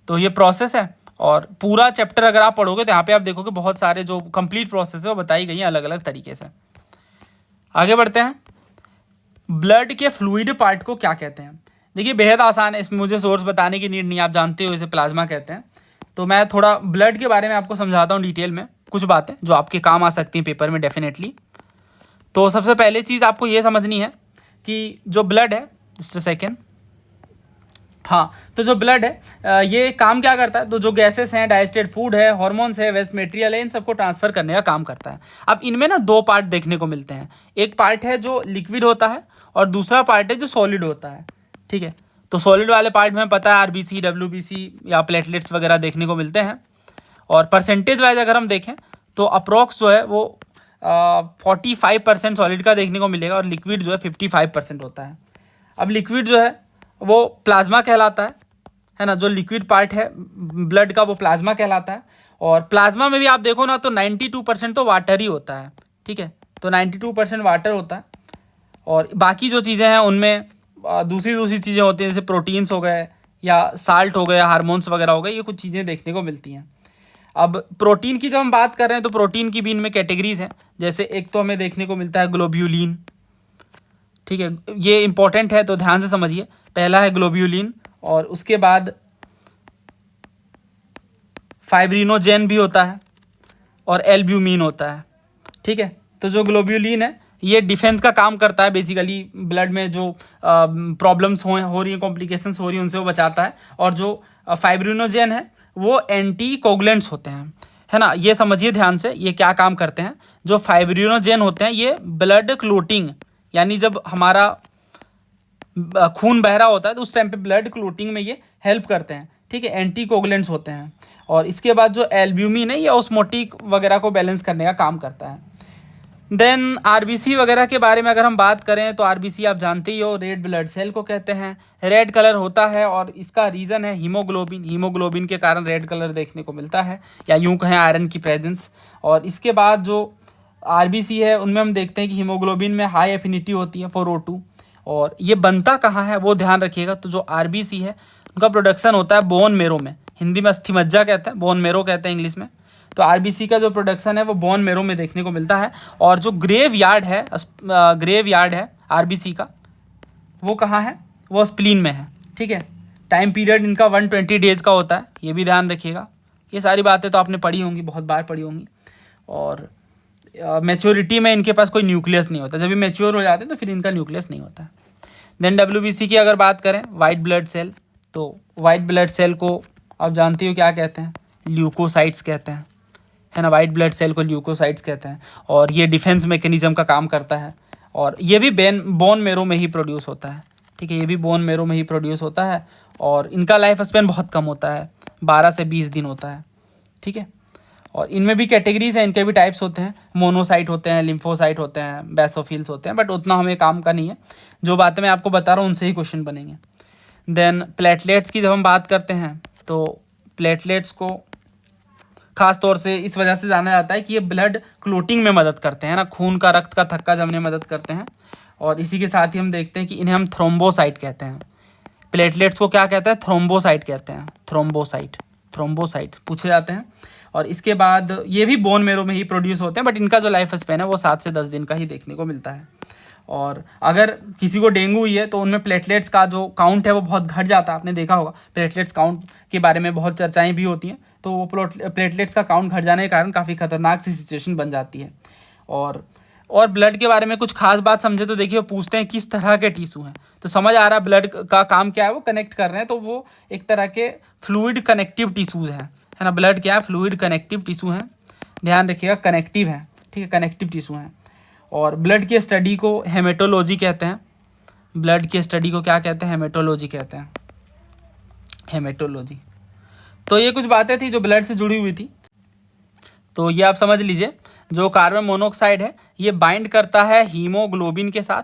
तो ये प्रोसेस है और पूरा चैप्टर अगर आप पढ़ोगे तो यहाँ पे आप देखोगे बहुत सारे जो कंप्लीट प्रोसेस है वो बताई गई हैं अलग अलग तरीके से। आगे बढ़ते हैं। ब्लड के फ्लूइड पार्ट को क्या कहते हैं? देखिए बेहद आसान है, इसमें मुझे सोर्स बताने की नीड नहीं, आप जानते हो इसे प्लाज्मा कहते हैं। तो मैं थोड़ा ब्लड के बारे में आपको समझाता हूँ डिटेल में, कुछ बातें जो आपके काम आ सकती हैं पेपर में डेफिनेटली। तो सबसे पहले चीज़ आपको ये समझनी है कि जो ब्लड है, जस्ट अ सेकेंड, हाँ, तो जो ब्लड है ये काम क्या करता है? तो जो गैसेस हैं, डाइजेस्टेड फूड है, हार्मोन्स है, वेस्ट मटेरियल है, इन सबको ट्रांसफर करने का काम करता है। अब इनमें ना दो पार्ट देखने को मिलते हैं, एक पार्ट है जो लिक्विड होता है और दूसरा पार्ट है जो सॉलिड होता है, ठीक है। तो सॉलिड वाले पार्ट में पता है आरबीसी, डब्ल्यूबीसी या प्लेटलेट्स वगैरह देखने को मिलते हैं। और परसेंटेज वाइज अगर हम देखें तो अप्रॉक्स जो है वो 45% सॉलिड का देखने को मिलेगा और लिक्विड जो है 55% होता है। अब लिक्विड जो है वो प्लाज्मा कहलाता है ना, जो लिक्विड पार्ट है ब्लड का वो प्लाज्मा कहलाता है। और प्लाज्मा में भी आप देखो ना तो 92% तो वाटर ही होता है, ठीक है। तो 92% वाटर होता है और बाकी जो चीज़ें हैं उनमें दूसरी चीज़ें होती हैं, जैसे प्रोटीन्स हो गए या साल्ट हो गए, हार्मोन्स वगैरह हो गए, ये कुछ चीज़ें देखने को मिलती हैं। अब प्रोटीन की जब हम बात कर रहे हैं तो प्रोटीन की भी इनमें कैटेगरीज हैं, जैसे एक तो हमें देखने को मिलता है ग्लोब्यूलिन, ठीक है, ये इंपॉर्टेंट है तो ध्यान से समझिए। पहला है ग्लोब्यूलिन और उसके बाद फाइब्रिनोजेन भी होता है और एल्ब्यूमिन होता है, ठीक है। तो जो ग्लोब्यूलिन है ये डिफेंस का काम करता है, बेसिकली ब्लड में जो प्रॉब्लम्स हो रही हैं, कॉम्प्लिकेशंस हो रही हैं, उनसे वो बचाता है। और जो फाइब्रिनोजेन है वो एंटी कोगुलेंट्स होते हैं, है ना। ये समझिए ध्यान से, ये क्या काम करते हैं। जो फाइब्रिनोजेन होते हैं ये ब्लड क्लोटिंग, यानी जब हमारा खून बह रहा होता है तो उस टाइम पे ब्लड क्लोटिंग में ये हेल्प करते हैं, ठीक है, एंटी कोगुलेंट्स होते हैं। और इसके बाद जो एल्ब्यूमिन है ये ऑस्मोटिक वगैरह को बैलेंस करने का काम करता है। देन आरबीसी वगैरह के बारे में अगर हम बात करें तो आरबीसी आप जानते ही हो, रेड ब्लड सेल को कहते हैं। रेड कलर होता है और इसका रीज़न है हीमोग्लोबिन, हीमोग्लोबिन के कारण रेड कलर देखने को मिलता है, या यूँ कहें आयरन की प्रेजेंस। और इसके बाद जो आरबीसी है उनमें हम देखते हैं कि हीमोग्लोबिन में हाई एफिनिटी होती है फॉर O2। और ये बनता कहाँ है वो ध्यान रखिएगा। तो जो आरबीसी है उनका प्रोडक्शन होता है बोन मेरो में, हिंदी में अस्थि मज्जा कहते हैं, बोन मेरो कहते हैं इंग्लिश में। तो आरबीसी का जो प्रोडक्शन है वो बोन मेरो में देखने को मिलता है। और जो ग्रेव यार्ड है आरबीसी का, वो कहाँ है? वो स्प्लीन में है, ठीक है। टाइम पीरियड इनका 120 डेज का होता है, ये भी ध्यान रखिएगा। ये सारी बातें तो आपने पढ़ी होंगी, बहुत बार पढ़ी होंगी। और मैच्योरिटी में इनके पास कोई न्यूक्लियस नहीं होता, जब भी मैच्योर हो जाते हैं तो फिर इनका न्यूक्लियस नहीं होता है। देन डब्ल्यूबीसी की अगर बात करें, वाइट ब्लड सेल, तो वाइट ब्लड सेल को आप जानते हो क्या कहते हैं? ल्यूकोसाइट्स कहते हैं, है ना। वाइट ब्लड सेल को ल्यूकोसाइट्स कहते हैं और ये डिफेंस मैकेनिज्म का काम करता है। और ये भी बोन मेरो में ही प्रोड्यूस होता है, ठीक है, ये भी बोन मेरो में ही प्रोड्यूस होता है। और इनका लाइफ स्पेन बहुत कम होता है, 12 से 20 दिन होता है, ठीक है। और इनमें भी कैटेगरीज हैं, इनके भी टाइप्स होते हैं, मोनोसाइट होते हैं, लिम्फोसाइट होते हैं, बेसोफिल्स होते हैं, बट उतना हमें काम का नहीं है। जो बातें मैं आपको बता रहा हूँ उनसे ही क्वेश्चन बनेंगे। देन प्लेटलेट्स की जब हम बात करते हैं तो प्लेटलेट्स को खास तौर से इस वजह से जाना जाता है कि ये ब्लड क्लोटिंग में मदद करते हैं ना, खून का, रक्त का थक्का जमने में मदद करते हैं। और इसी के साथ ही हम देखते हैं कि इन्हें हम थ्रोम्बोसाइट कहते हैं। प्लेटलेट्स को क्या कहते हैं? थ्रोम्बोसाइट कहते हैं, थ्रोम्बोसाइट्स पूछे जाते हैं। और इसके बाद ये भी बोन मेरो में ही प्रोड्यूस होते हैं, बट इनका जो लाइफ स्पेन है वो 7 से 10 दिन का ही देखने को मिलता है। और अगर किसी को डेंगू हुई है तो उनमें प्लेटलेट्स का जो काउंट है वो बहुत घट जाता है, आपने देखा होगा। प्लेटलेट्स काउंट के बारे में बहुत चर्चाएं भी होती हैं, तो वो प्लेटलेट्स का काउंट घट जाने के कारण काफ़ी खतरनाक सी सिचुएशन बन जाती है। और ब्लड के बारे में कुछ खास बात समझे तो देखिए, वो पूछते हैं किस तरह के टिश्यू हैं, तो समझ आ रहा है ब्लड का काम क्या है, वो कनेक्ट कर रहे हैं। तो वो एक तरह के फ्लूइड कनेक्टिव टिश्यूज़ हैं, है ना। ब्लड क्या है? फ्लूइड कनेक्टिव टिश्यू हैं, ध्यान रखिएगा, कनेक्टिव हैं, ठीक है, कनेक्टिव टिश्यू हैं। और ब्लड की स्टडी को हेमेटोलॉजी कहते हैं। ब्लड की स्टडी को क्या कहते हैं? हेमेटोलॉजी कहते हैं, हेमेटोलॉजी। तो ये कुछ बातें थी जो ब्लड से जुड़ी हुई थी। तो ये आप समझ लीजिए, जो कार्बन मोनोऑक्साइड है ये बाइंड करता है हीमोग्लोबिन के साथ,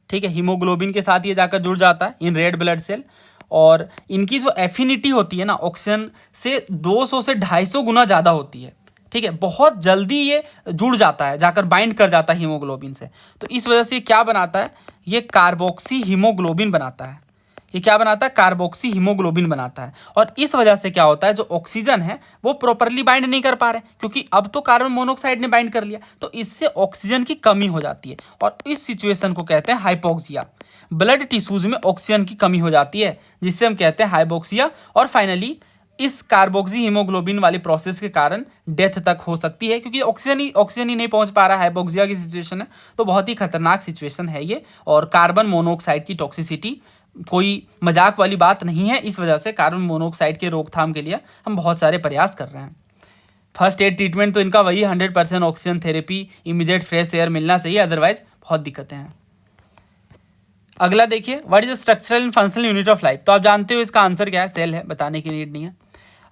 ठीक है, हीमोग्लोबिन के साथ ये जाकर जुड़ जाता है इन रेड ब्लड सेल। और इनकी जो एफिनिटी होती है ना, ऑक्सीजन से 200 से 250 गुना ज़्यादा होती है, ठीक है। बहुत जल्दी ये जुड़ जाता है, जाकर बाइंड कर जाता है हीमोग्लोबिन से। तो इस वजह से क्या बनाता है? ये कार्बोक्सी हीमोग्लोबिन बनाता है। ये क्या बनाता है, कार्बोक्सी हीमोग्लोबिन बनाता है। और इस वजह से क्या होता है, जो ऑक्सीजन है वो प्रॉपरली बाइंड नहीं कर पा रहे, क्योंकि अब तो कार्बन मोनोऑक्साइड ने बाइंड कर लिया, तो इससे ऑक्सीजन की कमी हो जाती है और इस सिचुएशन को कहते हैं हाइपोक्सिया। ब्लड टिश्यूज में ऑक्सीजन की कमी हो जाती है जिससे हम कहते हैं हाइपोक्सिया। और फाइनली इस कार्बोक्सी हीमोग्लोबिन वाली प्रोसेस के कारण डेथ तक हो सकती है, क्योंकि ऑक्सीजन ही नहीं पहुंच पा रहा है, हाइपोक्सिया की सिचुएशन है। तो बहुत ही खतरनाक सिचुएशन है ये। और कार्बन मोनोऑक्साइड की टॉक्सिसिटी कोई मजाक वाली बात नहीं है। इस वजह से कार्बन मोनोऑक्साइड के रोकथाम के लिए हम बहुत सारे प्रयास कर रहे हैं। फर्स्ट एड ट्रीटमेंट तो इनका वही 100% oxygen therapy, immediate fresh air मिलना चाहिए, अदरवाइज बहुत दिक्कतें हैं। अगला देखिए, what is the structural and functional unit of life. तो आप जानते हो इसका आंसर क्या है, सेल है, बताने की नीड नहीं है।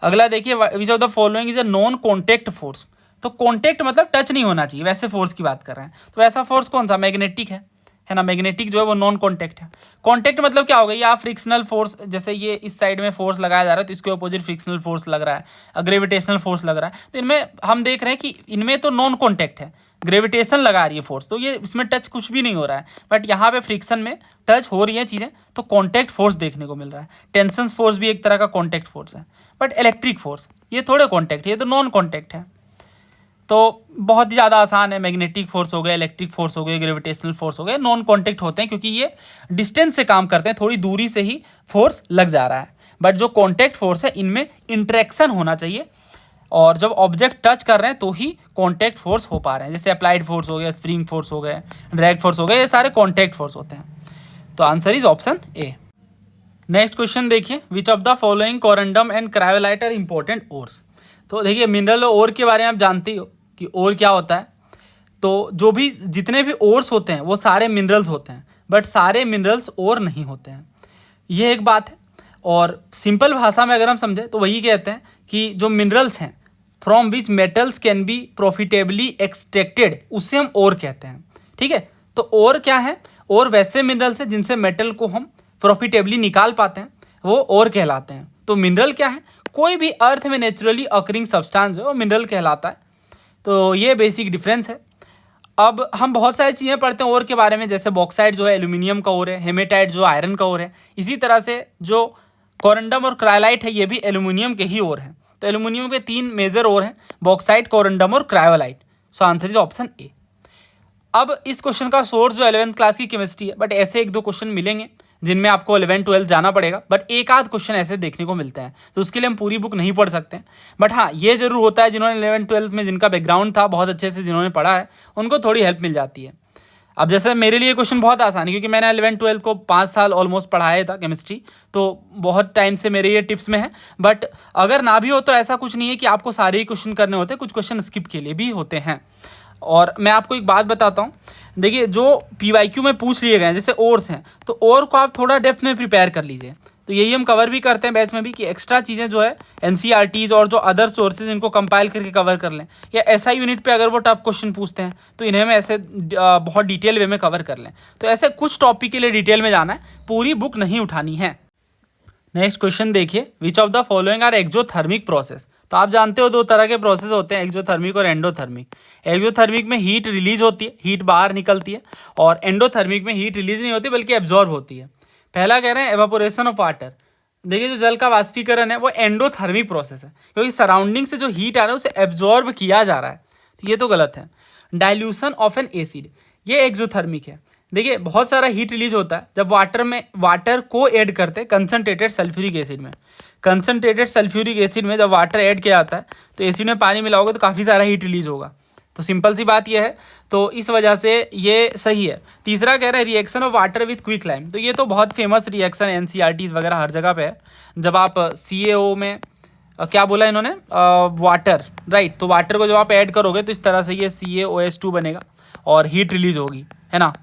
अगला देखिए, which of the following is a non contact force. तो कॉन्टेक्ट मतलब टच नहीं होना चाहिए, वैसे फोर्स की बात कर रहे हैं। तो ऐसा फोर्स कौन सा, मैग्नेटिक है ना। मैग्नेटिक जो है वो नॉन कॉन्टेक्ट है। कॉन्टेक्ट मतलब क्या होगा, या फ्रिक्शनल फोर्स, जैसे ये इस साइड में फोर्स लगाया जा रहा है तो इसके अपोजिट फ्रिक्शनल फोर्स लग रहा है, ग्रेविटेशनल फोर्स लग रहा है। तो इनमें हम देख रहे हैं कि इनमें तो नॉन कॉन्टेक्ट है, ग्रेविटेशन लगा रही है फोर्स, तो ये इसमें टच कुछ भी नहीं हो रहा है। बट यहाँ पे फ्रिक्शन में टच हो रही है चीज़ें, तो कॉन्टैक्ट फोर्स देखने को मिल रहा है। टेंशन फोर्स भी एक तरह का कॉन्टैक्ट फोर्स है। बट इलेक्ट्रिक फोर्स ये थोड़े कॉन्टैक्ट है, ये तो नॉन कॉन्टैक्ट है। तो बहुत ही ज़्यादा आसान है, मैग्नेटिक फोर्स हो गया, इलेक्ट्रिक फोर्स हो गया, ग्रेविटेशनल फोर्स हो गया, नॉन कॉन्टैक्ट होते हैं क्योंकि ये डिस्टेंस से काम करते हैं, थोड़ी दूरी से ही फोर्स लग जा रहा है। बट जो कॉन्टैक्ट फोर्स है इनमें इंटरेक्शन होना चाहिए, और जब ऑब्जेक्ट टच कर रहे हैं तो ही कॉन्टैक्ट फोर्स हो पा रहे हैं। जैसे अप्लाइड फोर्स हो गया, स्प्रिंग फोर्स हो गए, ड्रैग फोर्स हो गए, ये सारे कॉन्टैक्ट फोर्स होते हैं। तो answer is option A. Next question देखिए, which of the following corundum and cryolite are important ores. तो देखिए, मिनरल ओर के बारे में आप जानते हो कि ओर क्या होता है। तो जो भी जितने भी ओर्स होते हैं वो सारे मिनरल्स होते हैं, बट सारे मिनरल्स ओर नहीं होते हैं, ये एक बात है। और सिंपल भाषा में अगर हम समझें तो वही कहते हैं कि जो मिनरल्स हैं from which metals can be profitably extracted, उससे हम ओर कहते हैं। ठीक है, तो ओर क्या है, ओर वैसे मिनरल्स हैं जिनसे मेटल को हम प्रॉफिटेबली निकाल पाते हैं, वो ओर कहलाते हैं। तो मिनरल क्या है, कोई भी अर्थ में नेचुरली अकरिंग सब्सटेंस है वो मिनरल कहलाता है। तो ये बेसिक डिफरेंस है। अब हम बहुत सारी चीज़ें पढ़ते हैं ओर के बारे में, जैसे बॉक्साइट जो है एल्यूमिनियम का ओर है, हेमेटाइट जो आयरन का ओर है। इसी तरह से जो कोरंडम और क्रायोलाइट है ये भी एल्यूमिनियम के ही ओर है। तो एल्यूमिनियम के 3 मेजर ओर हैं, बॉक्साइट, कोरंडम और cryolite. So answer is option ए। अब इस क्वेश्चन का सोर्स जो 11th क्लास की केमिस्ट्री है, बट ऐसे 1-2 क्वेश्चन मिलेंगे जिनमें आपको 11-12 जाना पड़ेगा, बट एक आध क्वेश्चन ऐसे देखने को मिलते हैं, तो उसके लिए हम पूरी बुक नहीं पढ़ सकते। बट हाँ, ये जरूर होता है जिन्होंने 11-12 में जिनका बैकग्राउंड था बहुत अच्छे से, जिन्होंने पढ़ा है, उनको थोड़ी हेल्प मिल जाती है। अब जैसे मेरे लिए क्वेश्चन बहुत आसान है क्योंकि मैंने 11-12 को 5 साल ऑलमोस्ट पढ़ाया था केमिस्ट्री, तो बहुत टाइम से मेरे ये टिप्स में है। बट अगर ना भी हो तो ऐसा कुछ नहीं है कि आपको सारे ही क्वेश्चन करने होते हैं, कुछ क्वेश्चन स्किप के लिए भी होते हैं। और मैं आपको एक बात बताता हूँ, देखिए जो PYQ में पूछ लिए गए हैं जैसे ओर्स हैं, तो ओर को आप थोड़ा डेप्थ में प्रिपेयर कर लीजिए। तो यही हम कवर भी करते हैं बैच में भी कि एक्स्ट्रा चीज़ें जो है NCERTs और जो अदर सोर्सेज इनको कंपाइल करके कवर कर लें, या ऐसा यूनिट पे अगर वो टफ क्वेश्चन पूछते हैं तो इन्हें हम ऐसे बहुत डिटेल वे में कवर कर लें। तो ऐसे कुछ टॉपिक के लिए डिटेल में जाना है, पूरी बुक नहीं उठानी है। नेक्स्ट क्वेश्चन देखिए, which of the following are exothermic process. तो आप जानते हो 2 तरह के प्रोसेस होते हैं, एक्सोथर्मिक और एंडोथर्मिक। एक्सोथर्मिक में हीट रिलीज होती है, हीट बाहर निकलती है, और एंडोथर्मिक में हीट रिलीज नहीं होती बल्कि एब्जॉर्ब होती है। पहला कह रहे हैं एवापोरेशन ऑफ वाटर। देखिए, जो जल का वाष्पीकरण है वो एंडोथर्मिक प्रोसेस है, क्योंकि सराउंडिंग से जो हीट आ रहा है उसे एब्जॉर्ब किया जा रहा है, तो ये तो गलत है। डाइल्यूशन ऑफ एन एसिड, ये एक्सोथर्मिक है। देखिए, बहुत सारा हीट रिलीज होता है जब वाटर को ऐड करते हैं कंसनट्रेटेड सल्फ्यूरिक एसिड में। कंसनट्रेटेड सल्फ्यूरिक एसिड में जब वाटर ऐड किया जाता है तो एसिड में पानी मिलाओगे तो काफ़ी सारा हीट रिलीज होगा। तो सिंपल सी बात यह है, तो इस वजह से ये सही है। तीसरा कह रहा है reaction of water with quicklime. तो ये तो बहुत फेमस रिएक्शन NCERTs वगैरह हर जगह पे है। जब आप CaO में क्या बोला इन्होंने, वाटर, राइट। तो वाटर को जब आप ऐड करोगे तो इस तरह से ये CaOH2 बनेगा और हीट रिलीज होगी, है ना।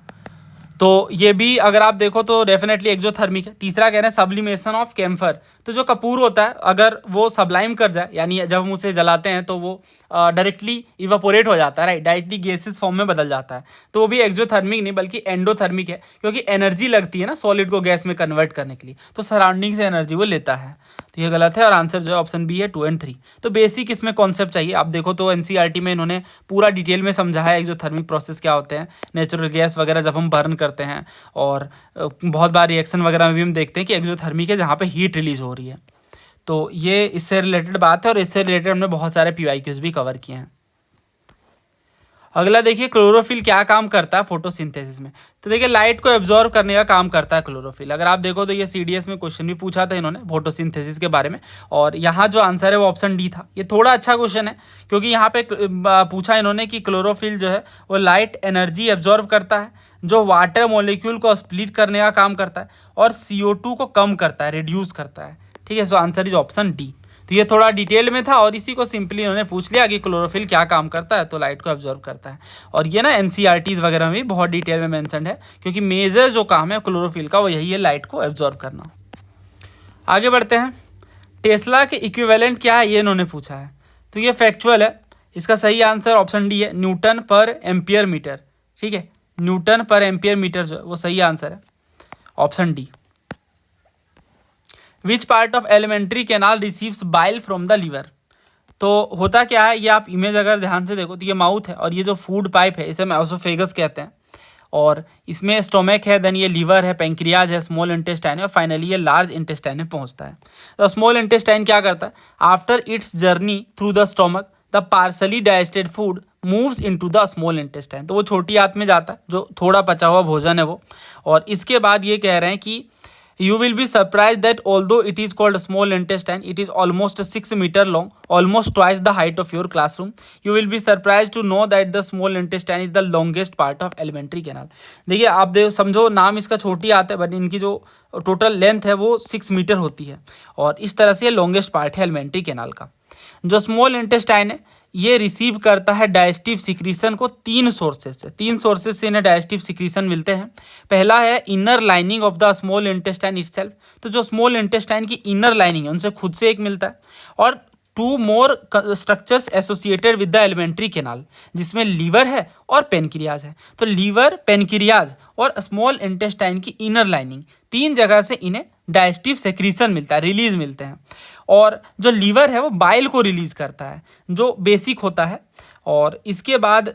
तो ये भी अगर आप देखो तो डेफिनेटली एक्सोथर्मिक है। तीसरा कह रहे हैं सब्लिमेशन ऑफ कैम्फर। तो जो कपूर होता है अगर वो सब्लाइम कर जाए, यानी जब हम उसे जलाते हैं तो वो डायरेक्टली इवापोरेट हो जाता है, राइट, डायरेक्टली गैसेस फॉर्म में बदल जाता है, तो वो भी एक्सोथर्मिक नहीं बल्कि एंडोथर्मिक है, क्योंकि एनर्जी लगती है ना सॉलिड को गैस में कन्वर्ट करने के लिए, तो सराउंडिंग से एनर्जी वो लेता है। तो ये गलत है और आंसर जो है ऑप्शन बी है 2 और 3। तो बेसिक इसमें कॉन्सेप्ट चाहिए, आप देखो तो एनसीईआरटी में इन्होंने पूरा डिटेल में समझाया है एक्सोथर्मिक प्रोसेस क्या होते हैं, नेचुरल गैस वगैरह जब हम बर्न करते हैं, और बहुत बार रिएक्शन वगैरह में भी हम देखते हैं कि एक्सोथर्मिक है जहाँ पे हीट रिलीज हो रही है। तो ये इससे रिलेटेड बात है और इससे रिलेटेड हमने बहुत सारे पीवाईक्यूज भी कवर किए हैं। अगला देखिए, क्लोरोफिल क्या काम करता है फोटोसिंथेसिस में। तो देखिए लाइट को एब्जॉर्ब करने का काम करता है क्लोरोफिल। अगर आप देखो तो ये सीडीएस में क्वेश्चन भी पूछा था इन्होंने फोटोसिंथेसिस के बारे में, और यहाँ जो आंसर है वो ऑप्शन डी था। ये थोड़ा अच्छा क्वेश्चन है क्योंकि यहाँ पे पूछा इन्होंने कि क्लोरोफिल जो है वो लाइट एनर्जी एब्जॉर्ब करता है, जो वाटर मॉलिक्यूल को स्प्लिट करने का काम करता है, और CO2 को कम करता है, रिड्यूस करता है। ठीक है, सो आंसर इज ऑप्शन डी। तो ये थोड़ा डिटेल में था और इसी को सिंपली उन्होंने पूछ लिया कि क्लोरोफिल क्या काम करता है, तो लाइट को एब्जॉर्ब करता है। और ये ना एनसीईआरटीज वगैरह में भी बहुत डिटेल में मेंशन है, क्योंकि मेजर जो काम है क्लोरोफिल का वो यही है, लाइट को एब्जॉर्ब करना। आगे बढ़ते हैं, टेस्ला के इक्विवेलेंट क्या है ये इन्होंने पूछा है। तो ये फैक्चुअल है, इसका सही आंसर ऑप्शन डी है, न्यूटन पर एम्पियर मीटर। ठीक है, न्यूटन पर एम्पियर मीटर जो है वो सही आंसर है, option D. Which part of alimentary canal receives bile from the liver. तो होता क्या है, ये आप इमेज अगर ध्यान से देखो तो ये माउथ है और ये जो फूड पाइप है इसे हम एसोफेगस कहते हैं, और इसमें स्टोमक है, देन ये लीवर है, पेंक्रियाज है, स्मॉल इंटेस्टाइन है, और फाइनली ये लार्ज इंटेस्टाइन में पहुंचता है। तो स्मॉल इंटेस्टाइन क्या करता है, after its journey through the stomach the partially digested food moves into the small intestine. तो वो छोटी आंत में जाता है, जो थोड़ा पचा हुआ भोजन है वो, और इसके बाद ये कह रहे हैं कि you will be surprised that although it is called small intestine, it is almost 6 meter long, almost twice the height of your classroom. You will be surprised to know that the small intestine is the longest part of alimentary canal. देखिए आप देखो, समझो नाम इसका छोटी आता है but इनकी जो टोटल लेंथ है वो 6 मीटर होती है, और इस तरह से लॉन्गेस्ट पार्ट है एलिमेंट्री कैनाल का। जो स्मॉल इंटेस्टाइन है ये रिसीव करता है डाइजेस्टिव सिक्रीशन को 3 सोर्सेज से। 3 सोर्सेज से इन्हें डाइजेस्टिव सिक्रीशन मिलते हैं। पहला है inner lining of the small intestine itself. तो जो स्मॉल इंटेस्टाइन की इनर लाइनिंग है उनसे खुद से एक मिलता है, और 2 more structures associated with the alimentary canal, जिसमें लीवर है और पेनक्रियाज है। तो लीवर, पेनक्रियाज और स्मॉल इंटेस्टाइन की इनर लाइनिंग 3 जगह से इन्हें डाइजेस्टिव सेक्रीशन मिलता है, रिलीज मिलते हैं। और जो लीवर है वो बाइल को रिलीज करता है, जो बेसिक होता है। और इसके बाद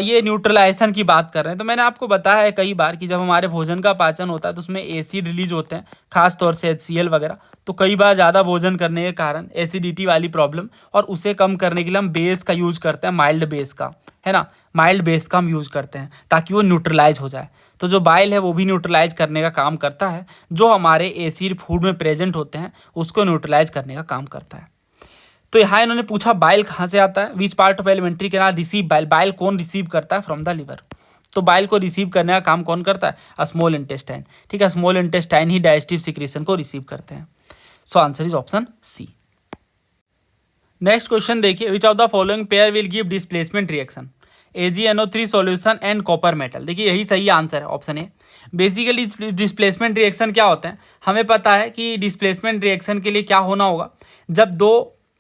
ये न्यूट्रलाइजेशन की बात कर रहे हैं। तो मैंने आपको बताया है कई बार कि जब हमारे भोजन का पाचन होता है तो उसमें एसिड रिलीज होते हैं, खास तौर से HCl वगैरह। तो कई बार ज़्यादा भोजन करने के कारण एसिडिटी वाली प्रॉब्लम, और उसे कम करने के लिए हम बेस का यूज़ करते हैं, माइल्ड बेस का, है ना, माइल्ड बेस का हम यूज़ करते हैं ताकि वो न्यूट्रलाइज हो जाए। तो जो बाइल है वो भी न्यूट्रलाइज करने का काम करता है, जो हमारे एसिड फूड में प्रेजेंट होते हैं उसको न्यूट्रलाइज करने का काम करता है। तो यहाँ इन्होंने पूछा बाइल कहाँ से आता है, विच part of alimentary canal receive bile. Bile कौन रिसीव करता है, फ्रॉम द लिवर। तो बाइल को रिसीव करने का काम कौन करता है, स्मॉल इंटेस्टाइन। ठीक है, स्मॉल इंटेस्टाइन ही डाइजेस्टिव सिक्रीशन को रिसीव करते हैं। So answer is option C. Next question देखिए, which of the following pair will give displacement reaction, AgNO3 solution and copper metal. देखिए यही सही आंसर है, option A. Basically displacement reaction क्या होते हैं, हमें पता है कि डिस्प्लेसमेंट रिएक्शन के लिए क्या होना होगा, जब 2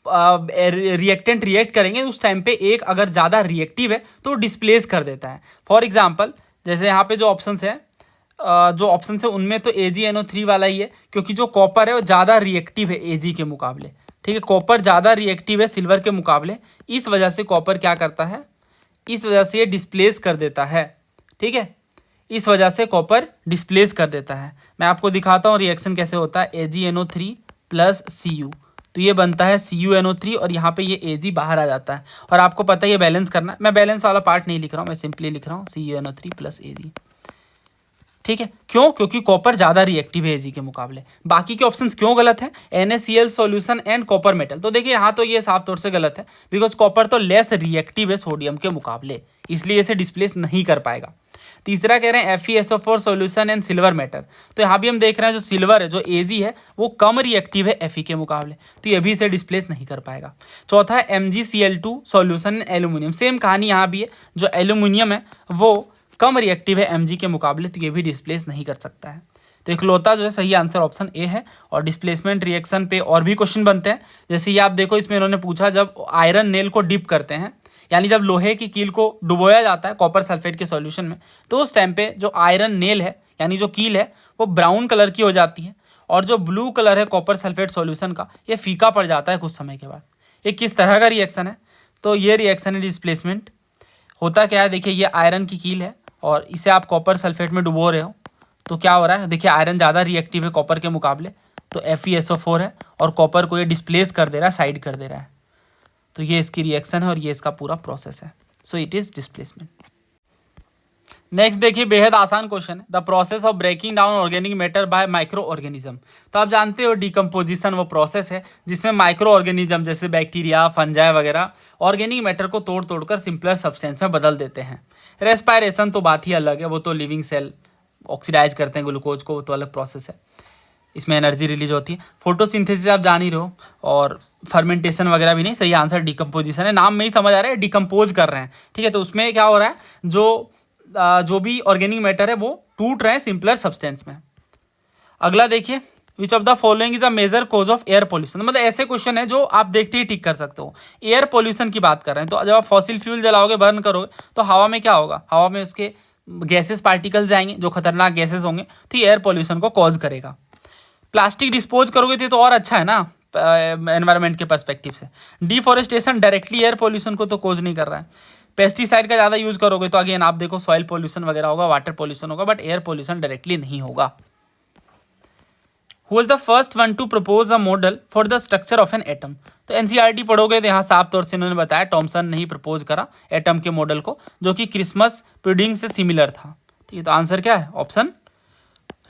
रिएक्टेंट रिएक्ट करेंगे उस टाइम पे एक अगर ज़्यादा रिएक्टिव है तो डिस्प्लेस कर देता है। फॉर एग्जांपल जैसे यहाँ पे जो ऑप्शंस है उनमें तो AgNO3 वाला ही है, क्योंकि जो कॉपर है वो ज़्यादा रिएक्टिव है Ag के मुकाबले। ठीक है, कॉपर ज़्यादा रिएक्टिव है सिल्वर के मुकाबले, इस वजह से कॉपर क्या करता है, इस वजह से ये डिस्प्लेस कर देता है। ठीक है, इस वजह से कॉपर डिस्प्लेस कर देता है। मैं आपको दिखाता हूँ रिएक्शन कैसे होता है, AgNO3 प्लस Cu, तो ये बनता है CuNO3 और यहाँ पे ये Ag बाहर आ जाता है। और आपको पता है ये बैलेंस करना है, मैं बैलेंस वाला पार्ट नहीं लिख रहा हूँ, मैं सिंपली लिख रहा हूँ CuNO3 प्लस Ag। ठीक है, क्यों, क्योंकि कॉपर ज़्यादा रिएक्टिव है Ag के मुकाबले। बाकी के ऑप्शंस क्यों गलत है, NaCl solution and copper metal. तो देखिए यहाँ तो ये साफ तौर से गलत है, बिकॉज कॉपर तो लेस रिएक्टिव है सोडियम के मुकाबले, इसलिए इसे डिस्प्लेस नहीं कर पाएगा। तीसरा कह रहे हैं FeSO4 solution and silver metal. तो यहाँ भी हम देख रहे हैं जो सिल्वर है, जो Ag है वो कम रिएक्टिव है Fe के मुकाबले, तो ये भी इसे डिस्प्लेस नहीं कर पाएगा। चौथा है MgCl2 solution and aluminium. Same कहानी यहाँ भी है, जो एल्यूमिनियम है वो कम रिएक्टिव है Mg के मुकाबले, तो ये भी डिस्प्लेस नहीं कर सकता है। तो इकलौता जो है सही आंसर ऑप्शन ए है। और डिस्प्लेसमेंट रिएक्शन पे और भी क्वेश्चन बनते हैं, जैसे ये आप देखो, इसमें इन्होंने पूछा जब आयरन नेल को डिप करते हैं, यानी जब लोहे की कील को डुबोया जाता है कॉपर सल्फेट के सॉल्यूशन में, तो उस टाइम पे जो आयरन नेल है यानी जो कील है वो ब्राउन कलर की हो जाती है, और जो ब्लू कलर है कॉपर सल्फेट सॉल्यूशन का, ये फीका पड़ जाता है कुछ समय के बाद। ये किस तरह का रिएक्शन है? तो ये रिएक्शन है डिस्प्लेसमेंट। होता क्या है, देखिए ये आयरन की कील है और इसे आप कॉपर सल्फेट में डुबो रहे हो, तो क्या हो रहा है, देखिए आयरन ज़्यादा रिएक्टिव है कॉपर के मुकाबले, तो FeSO4 है और कॉपर को ये डिस्प्लेस कर दे रहा है, साइड कर दे रहा है। तो ये इसकी रिएक्शन है और ये इसका पूरा प्रोसेस है। So it is displacement. Next देखिए, बेहद आसान क्वेश्चन है, the process of breaking down organic matter by microorganism. तो आप जानते हो डिकम्पोजिशन वो प्रोसेस है जिसमें माइक्रो ऑर्गेनिज्म जैसे बैक्टीरिया, फंजाई वगैरह ऑर्गेनिक मैटर को तोड़ तोड़कर सिंपलर सब्सटेंस में बदल देते हैं। रेस्पायरेशन तो बात ही अलग है, वो तो लिविंग सेल ऑक्सीडाइज करते हैं ग्लूकोज को, वो तो अलग प्रोसेस है, इसमें एनर्जी रिलीज होती है। फोटोसिंथेसिस आप जान ही रहे हो, और फर्मेंटेशन वगैरह भी नहीं, सही आंसर डिकम्पोजिशन है। नाम में ही समझ आ रहा है डिकम्पोज कर रहे हैं, ठीक है। तो उसमें क्या हो रहा है, जो भी ऑर्गेनिक मैटर है वो टूट रहे हैं सिंपलर सब्सटेंस में। अगला देखिए, which of the following is a major cause of air pollution. मतलब ऐसे क्वेश्चन है जो आप देखते ही ठीक कर सकते हो। एयर पोल्यूशन की बात कर रहे हैं, तो जब आप फॉसिल फ्यूल जलाओगे, बर्न करोगे, तो हवा में क्या होगा, हवा में उसके गैसेस पार्टिकल्स जाएंगे जो खतरनाक गैसेस होंगे, तो ये एयर पोल्यूशन को कॉज करेगा। प्लास्टिक डिस्पोज करोगे तो और अच्छा है ना एनवायरनमेंट के पर्सपेक्टिव से। डिफॉरेस्टेशन डायरेक्टली एयर पोल्यूशन को तो कॉज नहीं कर रहा है। पेस्टिसाइड का ज़्यादा यूज करोगे तो अगेन आप देखो सॉइल पोल्यूशन वगैरह होगा, वाटर पोल्यूशन होगा, बट एयर पोल्यूशन डायरेक्टली नहीं होगा। Who was the first one two propose a model for the structure of an atom. तो एनसीईआरटी पढ़ोगे तो यहाँ साफ तौर से इन्होंने बताया टॉमसन ने ही प्रपोज करा एटम के मॉडल को, जो कि क्रिसमस पुडिंग से सिमिलर था। ठीक है, तो आंसर क्या है, ऑप्शन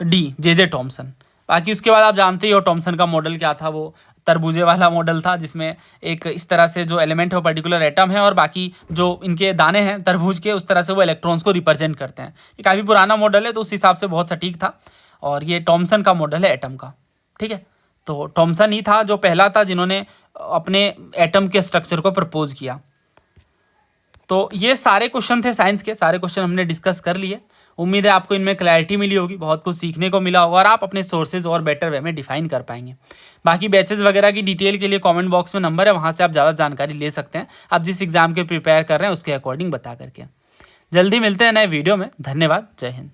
डी, जे टॉमसन। बाकी उसके बाद आप जानते ही हो टॉमसन का मॉडल क्या था, वो तरबूजे वाला मॉडल था, जिसमें एक इस तरह से जो एलिमेंट है वो पर्टिकुलर एटम है, और बाकी जो इनके दाने हैं तरबूज के, उस तरह से वो इलेक्ट्रॉन्स को रिप्रेजेंट करते हैं। ये काफ़ी पुराना मॉडल है, तो उस हिसाब से बहुत सटीक था, और ये टॉमसन का मॉडल है एटम का। ठीक है, तो टॉमसन ही था जो पहला था जिन्होंने अपने एटम के स्ट्रक्चर को प्रपोज किया। तो ये सारे क्वेश्चन थे साइंस के, सारे क्वेश्चन हमने डिस्कस कर लिए। उम्मीद है आपको इनमें क्लैरिटी मिली होगी, बहुत कुछ सीखने को मिला होगा, और आप अपने सोर्सेज और बेटर वे में डिफाइन कर पाएंगे। बाकी बैचेस वगैरह की डिटेल के लिए कमेंट बॉक्स में नंबर है, वहाँ से आप ज़्यादा जानकारी ले सकते हैं, आप जिस एग्जाम के प्रिपेयर कर रहे हैं उसके अकॉर्डिंग बता करके। जल्दी मिलते हैं नए वीडियो में। धन्यवाद, जय हिंद।